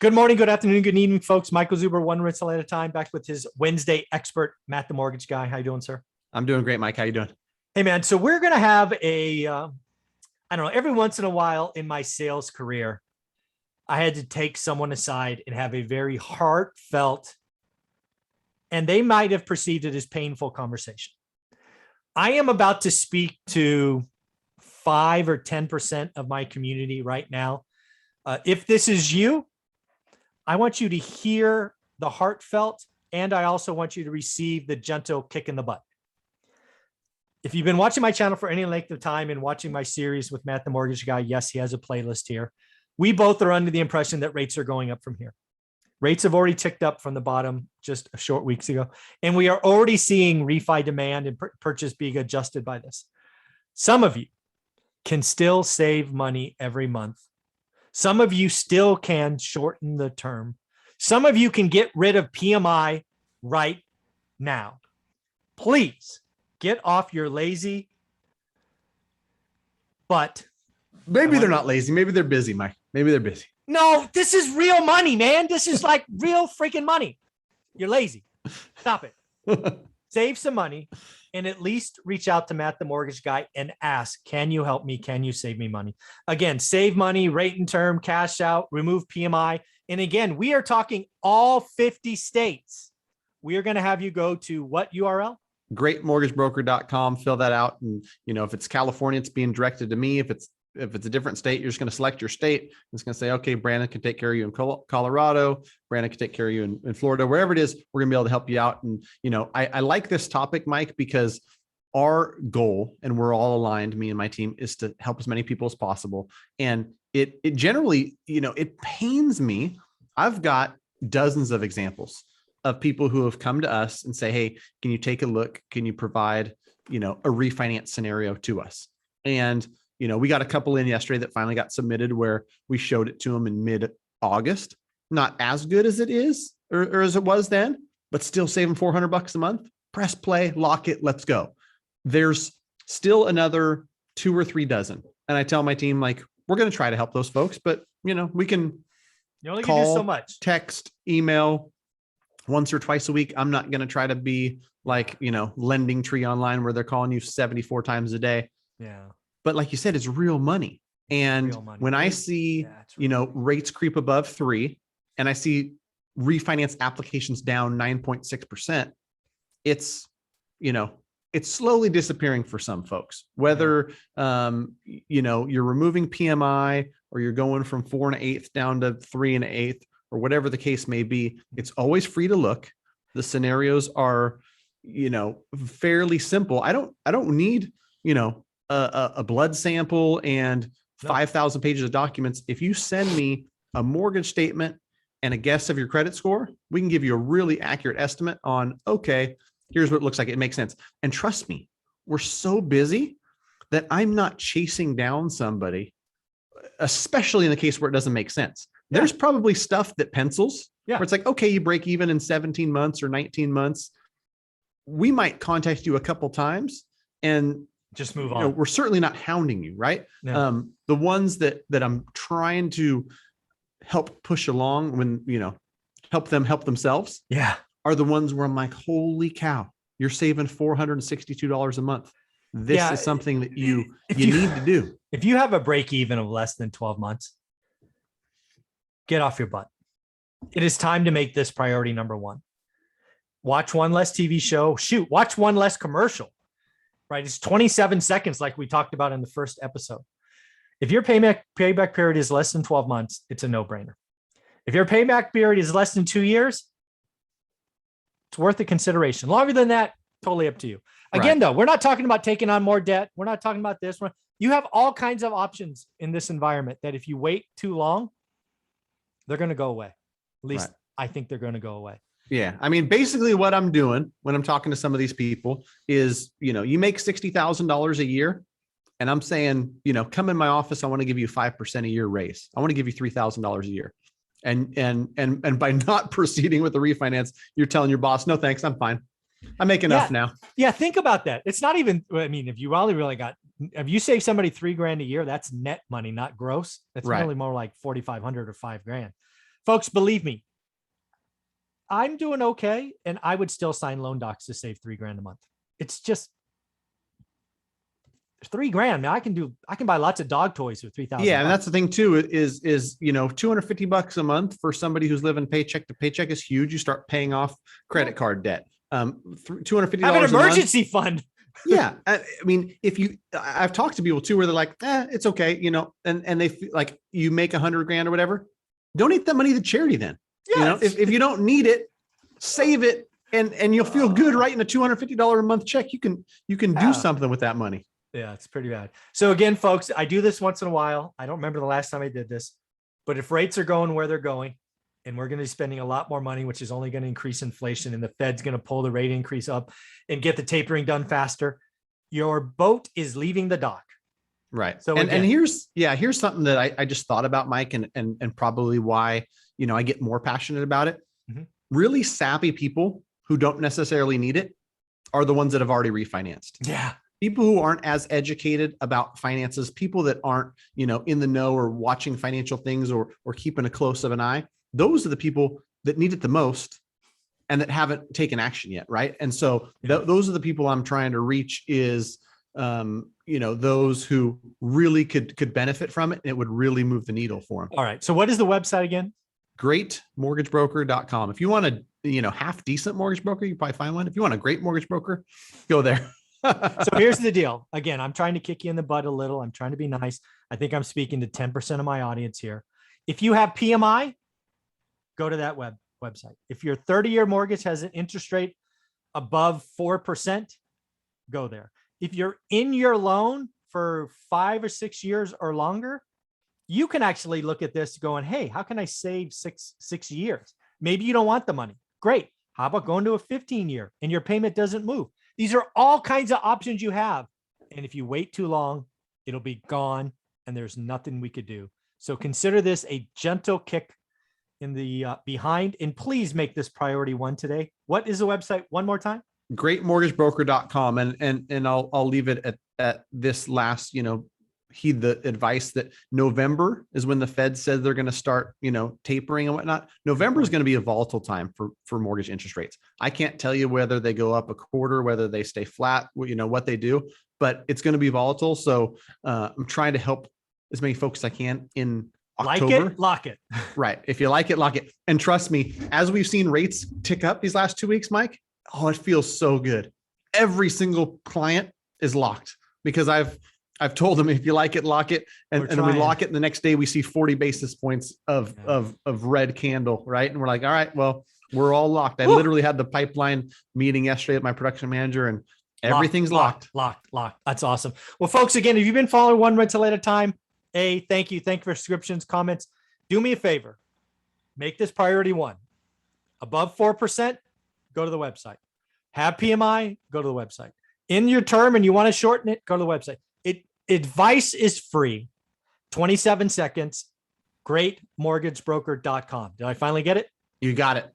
Good morning, good afternoon, good evening, folks. Michael Zuber, one rental at a time, back with his Wednesday expert, Matt the Mortgage Guy. How you doing, sir? I'm doing great, Mike. How you doing? Hey, man. So we're going to have I don't know, every once in a while in my sales career, I had to take someone aside and have a very heartfelt, and they might have perceived it as painful conversation. I am about to speak to 5 or 10% of my community right now. If this is you, I want you to hear the heartfelt, and I also want you to receive the gentle kick in the butt. If you've been watching my channel for any length of time and watching my series with Matt the Mortgage Guy, yes, he has a playlist here. We both are under the impression that rates are going up from here. Rates have already ticked up from the bottom just a short weeks ago, and we are already seeing refi demand and purchase being adjusted by this. Some of you can still save money every month. Some of you still can shorten the term. Some of you can get rid of PMI right now. Please get off your lazy butt. Maybe they're not lazy. Maybe they're busy, Mike. Maybe they're busy. No, this is real money, man. This is like real freaking money. You're lazy. Stop it. Save some money and at least reach out to Matt the Mortgage Guy and ask, can you help me? Can you save me money? Again, save money, rate and term, cash out, remove PMI. And again, we are talking all 50 states. We are going to have you go to what URL? Greatmortgagebroker.com. Fill that out. And, if it's California, it's being directed to me. If it's a different state, you're just going to select your state. It's going to say, okay, Brandon can take care of you in Colorado. Brandon can take care of you in Florida, wherever it is, we're going to be able to help you out. And, I like this topic, Mike, because our goal, and we're all aligned, me and my team, is to help as many people as possible. And it generally, it pains me. I've got dozens of examples of people who have come to us and say, hey, can you take a look? Can you provide, a refinance scenario to us? And we got a couple in yesterday that finally got submitted where we showed it to them in mid-August. Not as good as it is or as it was then, but still saving $400 a month. Press play, lock it, let's go. There's still another 2 or 3 dozen. And I tell my team, like, we're going to try to help those folks, but we can only call, can do so much. Text, email once or twice a week. I'm not going to try to be like, Lending Tree online where they're calling you 74 times a day. Yeah. But like you said, it's real money. And when I see, rates creep above 3 and I see refinance applications down 9.6%, it's, it's slowly disappearing for some folks, whether, you're removing PMI or you're going from 4 1/8 down to 3 1/8 or whatever the case may be. It's always free to look. The scenarios are, fairly simple. I don't need, a blood sample and 5,000 pages of documents. If you send me a mortgage statement and a guess of your credit score, we can give you a really accurate estimate on, okay, here's what it looks like. It makes sense. And trust me, we're so busy that I'm not chasing down somebody, especially in the case where it doesn't make sense. Yeah. There's probably stuff that pencils where it's like, okay, you break even in 17 months or 19 months. We might contact you a couple times and just move on. We're certainly not hounding you, right? No. The ones that I'm trying to help push along when, help them help themselves. Yeah. Are the ones where I'm like, holy cow, you're saving $462 a month. This is something that you need to do. If you have a break even of less than 12 months, get off your butt. It is time to make this priority number 1. Watch one less TV show. Watch one less commercial. Right? It's 27 seconds like we talked about in the first episode. If your payback period is less than 12 months, it's a no-brainer. If your payback period is less than 2 years, it's worth the consideration. Longer than that, totally up to you. Again, though, we're not talking about taking on more debt. We're not talking about this. You have all kinds of options in this environment that if you wait too long, they're going to go away. At least I think they're going to go away. Yeah. I mean, basically what I'm doing when I'm talking to some of these people is, you make $60,000 a year and I'm saying, come in my office. I want to give you 5% a year raise. I want to give you $3,000 a year. And by not proceeding with the refinance, you're telling your boss, no, thanks. I'm fine. I make enough now. Yeah. Think about that. It's not even, if you really got, if you save somebody $3,000 a year, that's net money, not gross. That's really more like 4,500 or $5,000. Folks, believe me, I'm doing okay. And I would still sign loan docs to save $3,000 a month. It's just $3,000. Man, I can buy lots of dog toys with 3,000. Yeah. And that's the thing too, is, $250 a month for somebody who's living paycheck to paycheck is huge. You start paying off credit card debt. $250 have an emergency fund. Yeah. I mean, I've talked to people too, where they're like, it's okay. And they feel like you make $100,000 or whatever, donate that money to charity. Then, Yes. if you don't need it, save it. And you'll feel good writing a $250 a month check. You can do something with that money. Yeah, it's pretty bad. So again, folks, I do this once in a while. I don't remember the last time I did this, but if rates are going where they're going, and we're going to be spending a lot more money, which is only going to increase inflation, and the Fed's going to pull the rate increase up and get the tapering done faster, your boat is leaving the dock. Right. So and here's something that I just thought about, Mike, and probably why, I get more passionate about it. Mm-hmm. Really savvy people who don't necessarily need it are the ones that have already refinanced. Yeah. People who aren't as educated about finances, people that aren't, in the know or watching financial things or keeping a close of an eye. Those are the people that need it the most and that haven't taken action yet. Right. And so those are the people I'm trying to reach is, those who really could benefit from it. And it would really move the needle for them. All right. So what is the website again? Greatmortgagebroker.com. If you want a, half decent mortgage broker, you probably find one. If you want a great mortgage broker, go there. So here's the deal. Again, I'm trying to kick you in the butt a little. I'm trying to be nice. I think I'm speaking to 10% of my audience here. If you have PMI, go to that website. If your 30-year mortgage has an interest rate above 4%, go there. If you're in your loan for 5 or 6 years or longer, you can actually look at this going, hey, how can I save six years? Maybe you don't want the money. Great. How about going to a 15-year and your payment doesn't move? These are all kinds of options you have. And if you wait too long, it'll be gone and there's nothing we could do. So consider this a gentle kick in the behind, and please make this priority one today. What is the website one more time? Greatmortgagebroker.com. And I'll leave it at this last, heed the advice that November is when the Fed said they're going to start, tapering and whatnot. November is going to be a volatile time for mortgage interest rates. I can't tell you whether they go up a quarter, whether they stay flat, what they do, but it's going to be volatile. So I'm trying to help as many folks as I can in October. Like it, lock it. Right. If you like it, lock it. And trust me, as we've seen rates tick up these last 2 weeks, Mike, it feels so good. Every single client is locked because I've told them, if you like it, lock it. And we lock it. And the next day we see 40 basis points of red candle. Right. And we're like, all right, well, we're all locked. I literally had the pipeline meeting yesterday with my production manager and everything's locked. That's awesome. Well, folks, again, if you've been following One Rental at a Time, thank you. Thank you for subscriptions, comments. Do me a favor. Make this priority one. Above 4%, go to the website. Have PMI, go to the website. In your term and you want to shorten it, go to the website. Advice is free. 27 seconds. Greatmortgagebroker.com. Did I finally get it? You got it.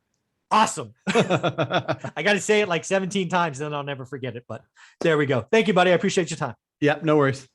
Awesome. I got to say it like 17 times, then I'll never forget it. But there we go. Thank you, buddy. I appreciate your time. Yep. No worries.